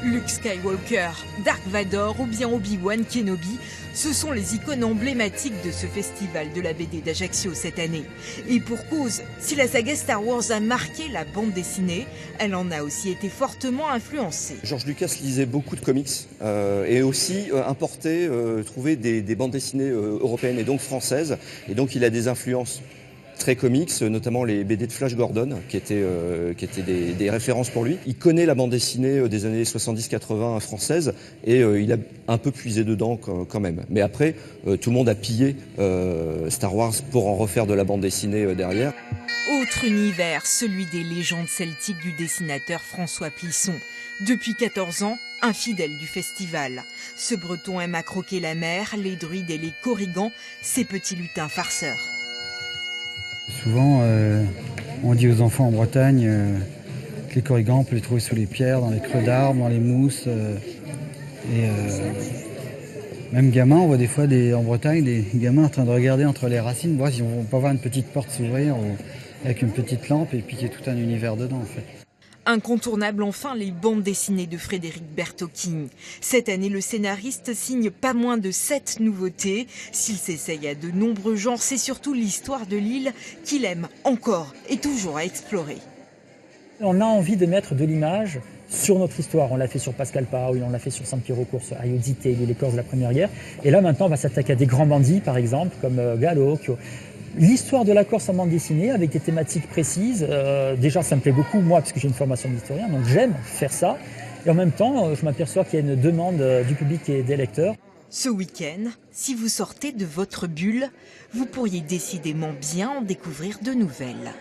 Luke Skywalker, Dark Vador ou bien Obi-Wan Kenobi, ce sont les icônes emblématiques de ce festival de la BD d'Ajaccio cette année. Et pour cause, si la saga Star Wars a marqué la bande dessinée, elle en a aussi été fortement influencée. George Lucas lisait beaucoup de comics et aussi importait, trouvait des bandes dessinées européennes et donc françaises. Et donc il a des influences très comics, notamment les BD de Flash Gordon, qui étaient des références pour lui. Il connaît la bande dessinée des années 70-80 française et il a un peu puisé dedans quand même. Mais après, tout le monde a pillé Star Wars pour en refaire de la bande dessinée derrière. Autre univers, celui des légendes celtiques du dessinateur François Plisson. Depuis 14 ans, un fidèle du festival. Ce breton aime à croquer la mer, les druides et les korrigans, ces petits lutins farceurs. Souvent, on dit aux enfants en Bretagne que les korrigans, on peut les trouver sous les pierres, dans les creux d'arbres, dans les mousses. Même gamins, on voit des fois en Bretagne des gamins en train de regarder entre les racines, voir si on peut voir une petite porte s'ouvrir avec une petite lampe et puis qu'il y a tout un univers dedans en fait. Incontournable enfin les bandes dessinées de Frédéric Bertocchini. Cette année, le scénariste signe pas moins de 7 nouveautés. S'il s'essaye à de nombreux genres, c'est surtout l'histoire de l'île qu'il aime encore et toujours à explorer. On a envie de mettre de l'image sur notre histoire. On l'a fait sur Pascal Paoli, on l'a fait sur Sampiero Corso, Ayodhite, les corses de la Première Guerre. Et là maintenant, on va s'attaquer à des grands bandits, par exemple, comme Gallo. L'histoire de la Corse en bande dessinée avec des thématiques précises, déjà ça me plaît beaucoup moi parce que j'ai une formation d'historien, donc j'aime faire ça. Et en même temps, je m'aperçois qu'il y a une demande du public et des lecteurs. Ce week-end, si vous sortez de votre bulle, vous pourriez décidément bien en découvrir de nouvelles.